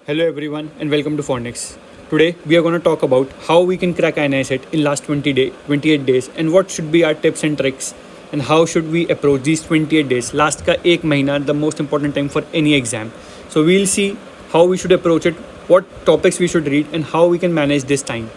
Hello everyone and welcome to Phonics. Today we are going to talk about how we can crack INISET in last 28 days and what should be our tips and tricks and how should we approach these 28 days. Last का एक महीना the most important time for any exam. So we'll see how we should approach it, what topics we should read and how we can manage this time.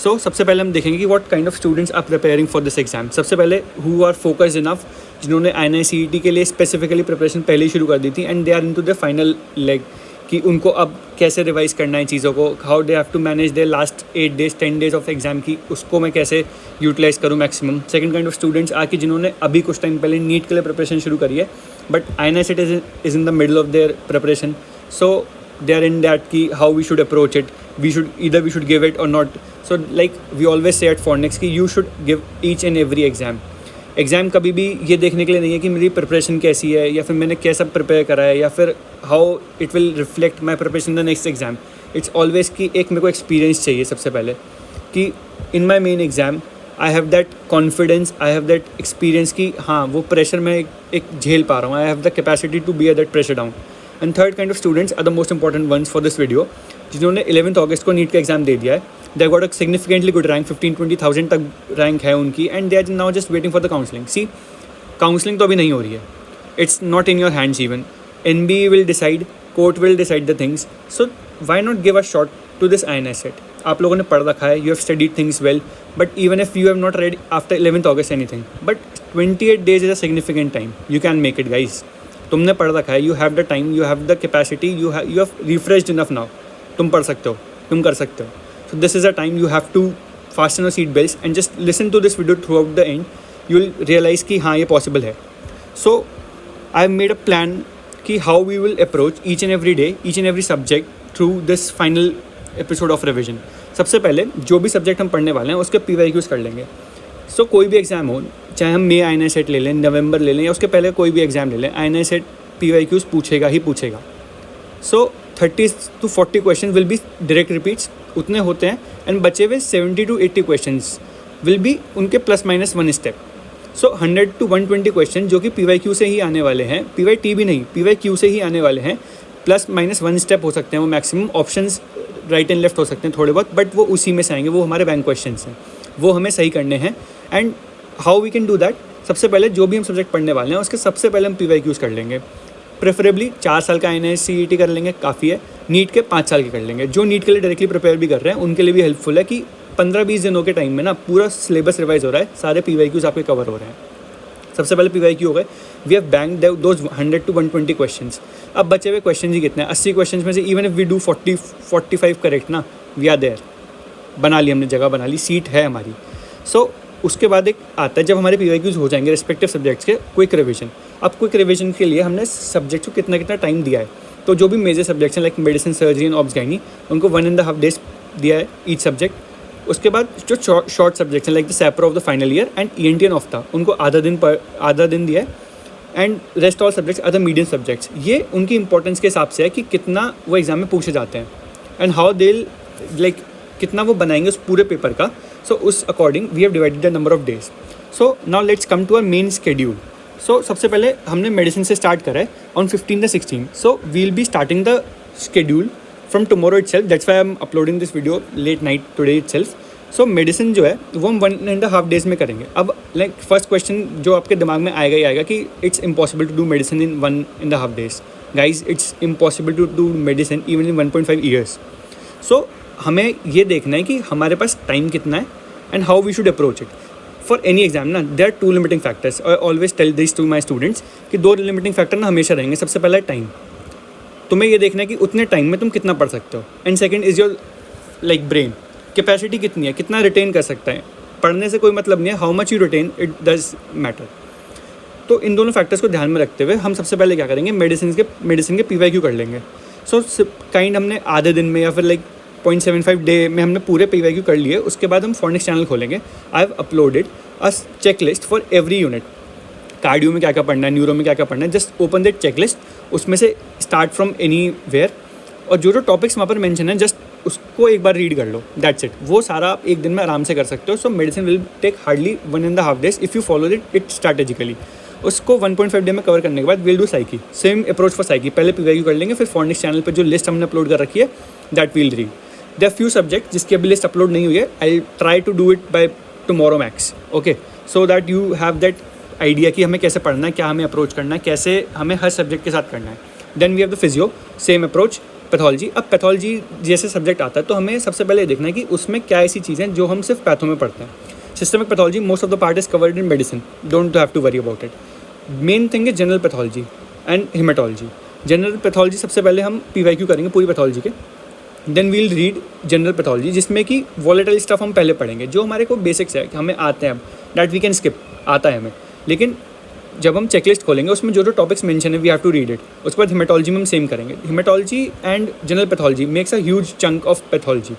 So सबसे पहले हम देखेंगे कि what kind of students are preparing for this exam. सबसे पहले who are focused enough, जिन्होंने INI-CET के लिए स्पेसिफिकली प्रिपरेशन पहले ही शुरू कर दी थी and they are into the final leg कि उनको अब कैसे रिवाइज करना है चीज़ों को, how they have to manage their last 8 days 10 days of exam की, उसको मैं कैसे यूटिलाइज करूँ maximum. Second kind of students आके जिन्होंने अभी कुछ टाइम पहले नीट के लिए प्रिपरेशन शुरू करी है but INI-CET is in the middle of their preparation. So they are in that ki how we should approach it, we should give it or not. So like we always say at Phonics कि you should give each and every exam. Exam कभी भी ये देखने के लिए नहीं है कि मेरी प्रिपरेशन कैसी है या फिर मैंने कैसा प्रिपेयर करा है या फिर how it will reflect my preparation the next exam. It's always कि एक मेरे को एक्सपीरियंस चाहिए सबसे पहले कि in my main exam I have that confidence, I have that experience कि हाँ वो प्रेशर मैं एक झेल पा रहा हूँ. I have the capacity to bear that pressure down. And third kind of students are the most important ones for this video, जिन्होंने 11th August को नीट का एग्ज़ाम दे दिया है. They got a significantly good rank, 15-20,000 तक rank है उनकी and they are now just waiting for the counselling. See counselling तो अभी नहीं हो रही है, it's not in your hands even. NBE will decide, court will decide the things. So why not give a shot to this INI-CET. आप लोगों ने पढ़ रखा है, you have studied things well, but even if you have not red after 11th August anything, but 28 days is a significant time. You can make it guys. तुमने पढ़ रखा है, you have the time, you have the capacity, you have refreshed enough now. तुम पढ़ सकते हो, तुम कर सकते हो. So this is a time you have to fasten your seat belts and just listen to this video throughout the end. You will realize कि हाँ ये possible है. So I have made a plan कि how we will approach each and every day, each and every subject through this final episode of revision. सबसे पहले जो भी subject हम पढ़ने वाले हैं उसके PYQs कर लेंगे. So कोई भी एग्ज़ाम हो, चाहे हम मई INI-CET ले लें, नवंबर ले लें या उसके पहले कोई भी एग्ज़ाम ले लें, INI-CET PYQs पूछेगा ही पूछेगा. So 30 to 40 question will be direct repeats, उतने होते हैं एंड बचे हुए 70 to 80 क्वेश्चंस विल बी उनके +-1 स्टेप. सो 100 to 120 क्वेश्चन जो कि PYQ से ही आने वाले हैं, PYT भी नहीं, PYQ से ही आने वाले हैं. +-1 स्टेप हो सकते हैं वो maximum. Options right and left हो सकते हैं थोड़े बहुत, बट वो उसी में से आएंगे, वो हमारे बैंक क्वेश्चन हैं, वो हमें सही करने हैं. And how we can do that, सबसे पहले जो भी हम सब्जेक्ट पढ़ने वाले हैं उसके सबसे पहले हम PYQs कर लेंगे. प्रेफरेबली 4 साल का INI-CET कर लेंगे, काफ़ी है. नीट के 5 साल के कर लेंगे. जो नीट के लिए डायरेक्टली प्रिपेयर भी कर रहे हैं उनके लिए भी हेल्पफुल है कि 15-20 दिनों के टाइम में ना पूरा सिलेबस रिवाइज हो रहा है, सारे PYQs आपके कवर हो रहे हैं. सबसे पहले PYQ हो गए. We have banked those 100 to 120 questions. अब बचे हुए क्वेश्चन ही कितने हैं, 80 क्वेश्चन में से even if we do 40-45 correct ना, वी आर देयर. बना ली हमने, जगह बना ली, सीट है हमारी. सो उसके बाद एक आता है जब हमारे PYQs हो जाएंगे रिस्पेक्टिव सब्जेक्ट्स के, क्विक रिवीजन. अब क्विक रिवीजन के लिए हमने सब्जेक्ट को कितना टाइम दिया है. तो जो भी मेजर सब्जेक्ट्स हैं like medicine, surgery and obs gynae, उनको 1.5 days दिया है ईच सब्जेक्ट. उसके बाद जो शॉर्ट सब्जेक्ट्स हैं लाइक द सैपर of the final year and ENT and ophtha, उनको आधा दिन दिया है. And rest all subjects other medium subjects, ये उनकी इंपॉर्टेंस के हिसाब से है कि कितना वो एग्जाम में पूछे जाते हैं एंड हाउ दे लाइक कितना वो बनाएंगे उस पूरे पेपर का. सो उस according we have divided the number of days. So now let's come to our main schedule. So सबसे पहले हमने मेडिसिन से स्टार्ट करा है on 15 to 16. So we will be starting the schedule from tomorrow itself. That's why I am uploading this video late night today itself. So medicine जो है वो हम 1.5 days में करेंगे. अब लाइक फर्स्ट क्वेश्चन जो आपके दिमाग में आएगा ही आएगा कि it's impossible to do medicine in 1.5 days. Guys, it's impossible to do medicine even in 1.5 years. So हमें ये देखना है कि हमारे पास टाइम कितना है and how we should approach it. For any exam ना there are 2 limiting factors. I always tell this to my students कि 2 लिमिटिंग फैक्टर ना हमेशा रहेंगे. सबसे पहला है टाइम. तुम्हें ये देखना है कि उतने टाइम में तुम कितना पढ़ सकते हो. And second is your like brain capacity कितनी है, कितना रिटेन कर सकता है. पढ़ने से कोई मतलब नहीं है, how much you written it does matter. तो इन दोनों फैक्टर्स को ध्यान में रखते हुए हम सबसे पहले क्या करेंगे, मेडिसिन के PYQ कर लेंगे. सो काइंड हमने आधे दिन में या फिर लाइक 0.75 डे में हमने पूरे PYQ कर लिए. उसके बाद हम Phonics चैनल खोलेंगे. I have uploaded a checklist for every unit. Cardio में क्या क्या पढ़ना है, न्यूरो में क्या क्या पढ़ना है, just open that checklist. उसमें से स्टार्ट फ्रॉम एनी वेयर और जो टॉपिक्स वहाँ पर मेंशन है जस्ट उसको एक बार रीड कर लो. That's it. वो सारा आप एक दिन में आराम से कर सकते हो. So medicine will take hardly 1.5 days if you follow it strategically. उसको 1.5 डे में कवर करने के बाद we'll do psych, same approach for psych, पहले पीवाईक्यू कर लेंगे, फिर फॉर्निक्स चैनल पर जो लिस्ट हमने अपलोड कर रखी है that we'll read. There are few subject जिसकी अभी लिस्ट अपलोड नहीं हुई है, I try to do it by tomorrow max, okay, so that you have that idea कि हमें कैसे पढ़ना है, क्या हमें अप्रोच करना है, कैसे हमें हर सब्जेक्ट के साथ करना है। Then we have the physio, same approach. Pathology, अब पैथोलॉजी जैसे सब्जेक्ट आता है तो हमें सबसे पहले देखना है कि उसमें क्या ऐसी चीज़ें जो हम सिर्फ पैथो में पढ़ते हैं। Systemic pathology, most of the part is covered in medicine, don't have to worry about it. Main thing is general pathology and haematology. General pathology सबसे पहले हम पीवाईक्यू करेंगे पूरी पैथोलॉजी के, then we'll read general pathology जिसमें कि volatile stuff हम पहले पढ़ेंगे, जो हमारे को बेसिक्स है कि हमें आते हैं, अब दैट वी कैन स्किप, आता है हमें, लेकिन जब हम चेकलिस्ट खोलेंगे उसमें जो जो टॉपिक्स मेंशन है we have to read it. उसके बाद हेमाटोलॉजी में हम सेम करेंगे। Haematology and general pathology makes a huge chunk of pathology,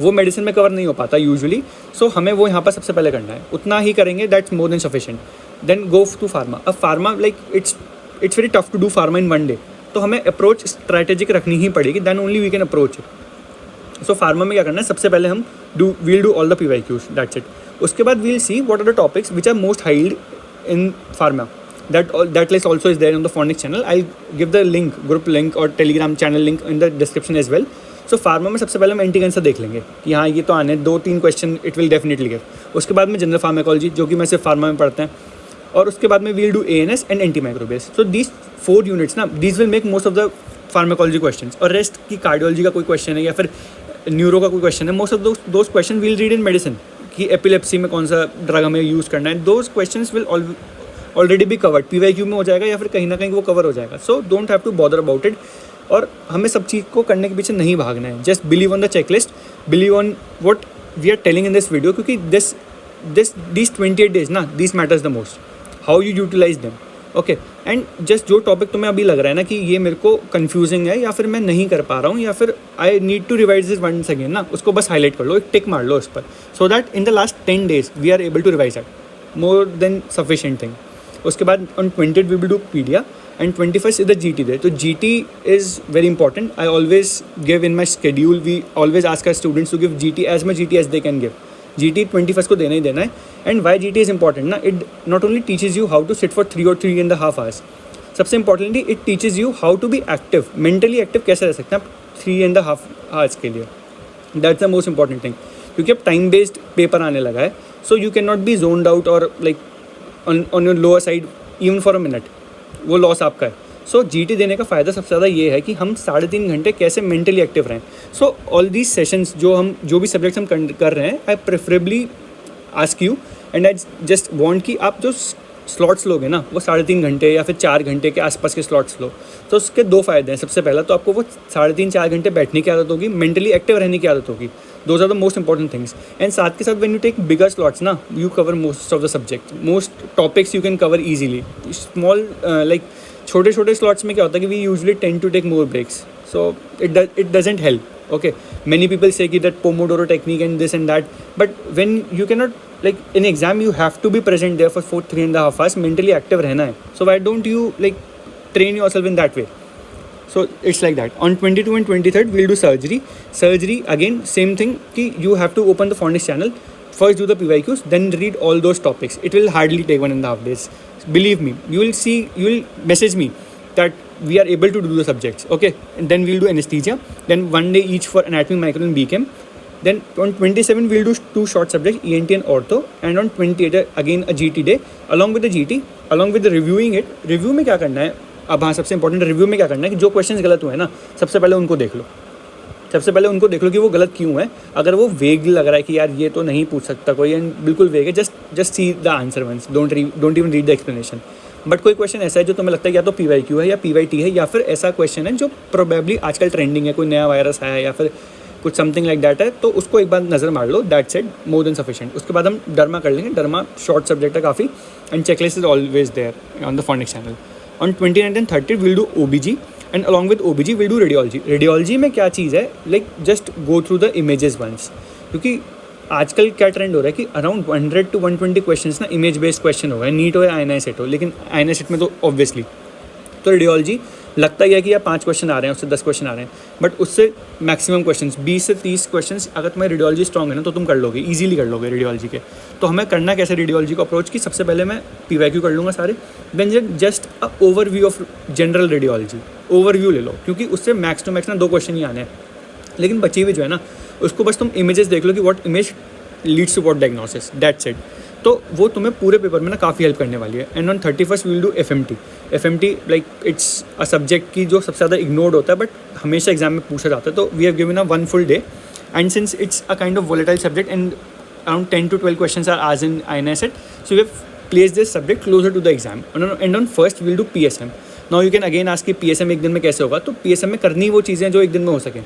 वो मेडिसिन में कवर नहीं हो पाता यूजुअली, सो हमें वो यहाँ पर सबसे पहले करना है, उतना ही करेंगे, that's more than sufficient. Then go to pharma. अब pharma like it's very tough to do pharma in 1 day, तो हमें अप्रोच स्ट्रैटेजिक रखनी ही पड़ेगी, then only we can approach it. So pharma में क्या करना है, सबसे पहले हम we'll do all the PYQs, that's it. उसके बाद we'll see what are the topics which are most high yield in pharma, that list also is there on the Phonics channel. I'll give the link, group link और telegram channel link in the description as well. So pharma में सबसे पहले हम anti cancer देख लेंगे कि हाँ ये तो आने 2-3 question it will definitely give. उसके बाद में जनरल फार्माकोलॉजी जो कि मैं सिर्फ फार्मा में पढ़ते हैं, और उसके बाद में we'll do ANS and antimicrobials. So these 4 units ना, these will make most of the pharmacology question, और रेस्ट की कार्डियोलॉजी का कोई क्वेश्चन है या फिर न्यूरो का कोई क्वेश्चन है, most of those question we'll read in medicine कि एपिलेप्सी में कौन सा ड्रग हमें यूज़ करना है, दोज क्वेश्चन विल ऑलरेडी भी कवर्ड, पीवाईक्यू में हो जाएगा या फिर कहीं ना कहीं वो कवर हो जाएगा। So don't have to bother about it, और हमें सब चीज़ को करने के पीछे नहीं भागना है, just believe on the checklist, believe on what we are telling in this video, क्योंकि दिस 28 डेज ना, this matters the most, how you utilise them, okay. And just जो टॉपिक तुम्हें अभी लग रहा है ना कि ये मेरे को कन्फ्यूजिंग है या फिर मैं नहीं कर पा रहा हूँ या फिर I need to revise this once again ना, उसको बस हाईलाइट कर लो, एक टिक मार लो उस पर, so that in the last 10 days we are able to revise that, more than sufficient thing. उसके बाद on 20th we will do pedia and 21st is the GT day. तो GT is very important, I always give in my schedule, we always ask our students to give GT as much GT as they can give. GT 21st को देना ही देना है। And Y GT is important ना, it not only teaches you how to sit for 3 or 3.5 hours, सबसे importantly it teaches you how to be active, mentally active कैसे रह सकते हैं आप 3.5 hours के लिए, that's the most important thing, क्योंकि अब टाइम बेस्ड पेपर आने लगा है, so you can not be zoned out और like on your lower side even for a minute, वो लॉस आपका है। सो GT देने का फ़ायदा सबसे ज़्यादा ये है कि हम 3.5 घंटे कैसे मेंटली एक्टिव रहें। सो ऑल दीज सेशंस जो भी सब्जेक्ट्स हम कर रहे हैं, I preferably ask you and I just want कि आप जो स्लॉट्स लोगे ना वो 3.5 घंटे या फिर 4 घंटे के आसपास के स्लॉट्स लो। तो उसके 2 फ़ायदे हैं। सबसे पहला तो आपको वो 3.5-4 घंटे बैठने की आदत होगी, मेंटली एक्टिव रहने की आदत होगी, those are the most important things. And साथ के साथ when you take bigger slots ना, you cover most of the subject, most topics you can cover easily. Small like छोटे छोटे स्लॉट्स में क्या होता है कि we usually tend to take more breaks, so it doesn't help, okay, many people say that Pomodoro technique and this and that, but when you cannot, like in exam you have to be present there for 3.5 hours, mentally active रहना है, so why don't you like train yourself in that way? So it's like that. On 22 and 23rd we'll do surgery again, same thing कि you have to open the Phonics channel, first do the PYQs, then read all those topics. It will hardly take 1.5 days, believe me. You will message me that we are able to do the subjects, okay, and then we'll do anesthesia, then 1 day each for anatomy, micro and BChem. Then on 27 we'll do 2 short subjects, ENT and ortho, and on 28 again a GT day, along with the GT, along with the reviewing it. Review में क्या करना है, अब हाँ सबसे important review में क्या करना है कि जो क्वेश्चंस गलत हुए हैं ना, सबसे पहले उनको देख लो कि वो गलत क्यों है। अगर वो वेग लग रहा है कि यार ये तो नहीं पूछ सकता कोई, एंड बिल्कुल वेग है, just see the answer once, don't even read the explanation. But कोई क्वेश्चन ऐसा है जो तुम्हें लगता है या तो PYQ है या PYT है, या फिर ऐसा क्वेश्चन है जो प्रोबेबली आजकल ट्रेंडिंग है, कोई नया वायरस आया है या फिर कुछ समथिंग लाइक दैट है, तो उसको एक बार नज़र मार लो, that's it, more than sufficient. उसके बाद हम डर्मा कर लेंगे, डर्मा शॉर्ट सब्जेक्ट है काफ़ी, and checklist is always there on the Phonics चैनल। On 29 and 30 will do OBG, and along with OBG will do radiology. Radiology में क्या चीज़ है, like just go through the images once, क्योंकि आजकल क्या ट्रेंड हो रहा है कि अराउंड 100 to 120 क्वेश्चंस ना इमेज बेस्ड क्वेश्चन हो गए, नीट हो या INI सेट हो, लेकिन INI सेट में तो ऑब्वियसली। तो रेडियोलॉजी लगता ही है कि यार 5 क्वेश्चन आ रहे हैं, उससे 10 क्वेश्चन आ रहे हैं, बट उससे मैक्सिमम क्वेश्चन 20 से 30 क्वेश्चन अगर तुम्हारी रेडियोलॉजी स्ट्रॉन्ग है ना तो तुम कर लोगे, ईजिली कर लोगे रेडियोलॉजी के। तो हमें करना कैसे रेडियोलॉजी को अप्रोच की, सबसे पहले मैं PYQ कर लूँगा सारे, then just a overview of general radiology, overview ले लो, क्योंकि उससे मैक्स टू मैक्स ना 2 क्वेश्चन ही आने हैं। लेकिन बची हुई जो है ना उसको बस तुम इमेजेस देख लो कि what image leads to what diagnosis, that's it. तो वो तुम्हें पूरे पेपर में ना काफ़ी हेल्प करने वाली है। And on 31st we will do FMT like it's a subject की जो सबसे ज़्यादा इग्नोर्ड होता है बट हमेशा एग्जाम में पूछा जाता है। तो we have given a 1 full day and since it's a kind of volatile subject and around 10 to 12 questions are asked in INISET, so we have placed this subject closer to the exam. And on first we'll do PSM. Now you can again ask कि PSM एक दिन में कैसे होगा, तो PSM में करनी वो चीज़ें जो एक दिन में हो सके।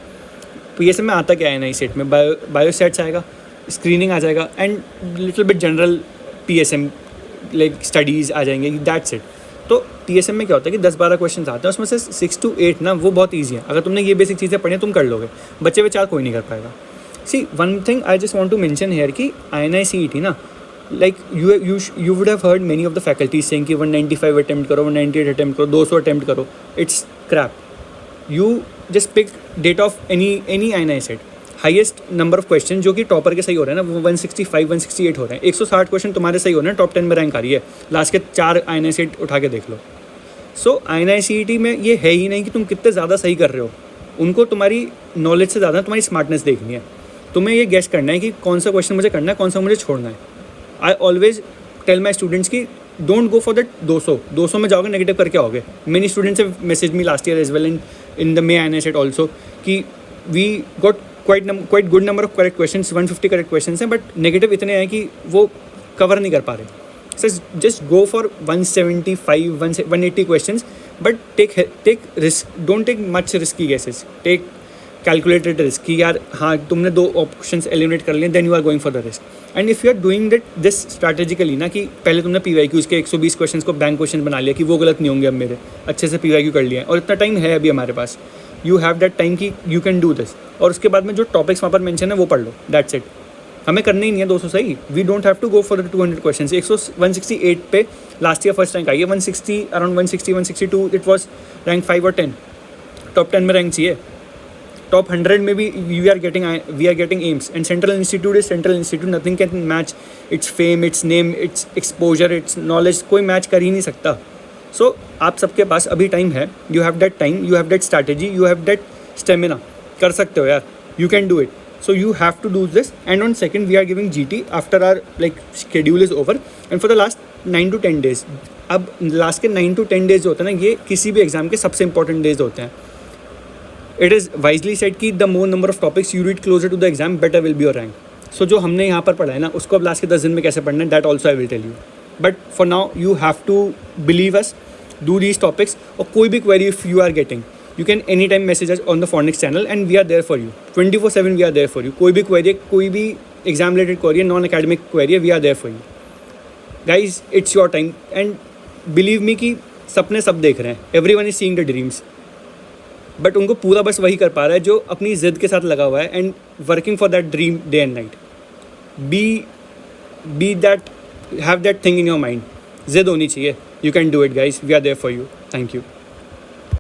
PSM में आता क्या है INISET में, बायो सेट्स आएगा, स्क्रीनिंग आ जाएगा and little bit general PSM like studies आ जाएंगे, दैट्स इट। तो TSM में क्या होता है कि 10-12 क्वेश्चन आते हैं, उसमें से 6 to 8 ना वो बहुत ईजी है। अगर तुमने ये बेसिक चीज़ें पढ़ी तुम कर लोगे, बच्चे बच्चा कोई नहीं कर पाएगा। See, one thing I just want to mention here कि INI-CET ना, like you would have heard many of the faculties saying कि 195 attempt करो, 198 attempt करो, 200 attempt करो, it's crap. You just pick date of any INI-CET, highest number of question जो कि topper के सही हो रहे हैं ना वो 165 168 हो रहे हैं, 160 क्वेश्चन तुम्हारे सही हो रहे हैं, टॉप 10 में रैंक आ रही है, लास्ट के 4 INI-CET उठा के देख लो। सो INI-CET में ये है ही नहीं कि तुम कितने ज़्यादा सही कर रहे हो, उनको तुम्हारी नॉलेज से ज़्यादा तुम्हारी स्मार्टनेस देखनी है। तुम्हें ये गेस करना है कि कौन सा क्वेश्चन मुझे करना है, कौन सा मुझे छोड़ना है। I always tell my students कि डोंट गो फॉर दैट 200 में जाओगे नेगेटिव करके आओगे। Many students have message me last year as well in the May INI-CET also कि we got quite good number of correct question, 150 correct question हैं, but negative इतने हैं कि वो कवर नहीं कर पा रहे। So just go for 175 180 question, but take risk, don't take much risky guesses, take calculated risk कि यार हाँ तुमने 2 ऑप्शंस एलिमिनेट कर लिए, then you are going for the risk. And if you are doing this strategically ना कि पहले तुमने PYQs के 120 क्वेश्चन को बैंक क्वेश्चन बना लिया कि वो गलत नहीं होंगे, अब मेरे अच्छे से PYQ कर लिया है और इतना टाइम है अभी हमारे पास, यू हैव दैट टाइम कि यू कैन डू दिस। और उसके बाद में जो टॉपिक्स वहाँ पर मेंशन है वो पढ़ लो, दैट्स इट। हमें करना ही नहीं है 200 सही, we don't have to go for the 200 question. 168 पे लास्ट ईयर फर्स्ट रैंक आई है, 160 अराउंड 160 162 इट वॉज रैंक 5 और 10, टॉप 10 में रैंक चाहिए। टॉप 100 में भी we are getting AIIMS and central institute is central institute, nothing can match its fame, its name, its exposure, its knowledge, कोई match कर ही नहीं सकता। सो आप सबके पास अभी टाइम है, you have that time, you have that strategy, you have that stamina, कर सकते हो यार, you can do it. So you have to do this, and on second we are giving GT after our like schedule is over, and for the last 9 to 10 days, अब last के 9 to 10 days जो होते हैं ना ये किसी भी exam के सबसे इंपॉर्टेंट डेज होते हैं। इट इज़ वाइजली सेड कि the more number of topics you read closer to the exam better will be your rank. So जो हमने यहाँ पर पढ़ा है ना उसको अब लास्ट के 10 दिन में कैसे पढ़ना है, that also I will tell you, but for now you have to believe us, do these topics. और कोई भी query if you are getting, you can anytime message us on the Phonics channel and we are there for you 24/7, we are there for you। कोई भी query, कोई भी exam related query, non academic query, we are there for you guys, it's your time and believe me कि सपने सब देख रहे हैं, everyone is seeing the dreams, but उनको पूरा बस वही कर पा रहा है जो अपनी ज़िद के साथ लगा हुआ है and working for that dream day and night. Be that, have that thing in your mind, ज़िद होनी चाहिए, you can do it guys, we are there for you, thank you.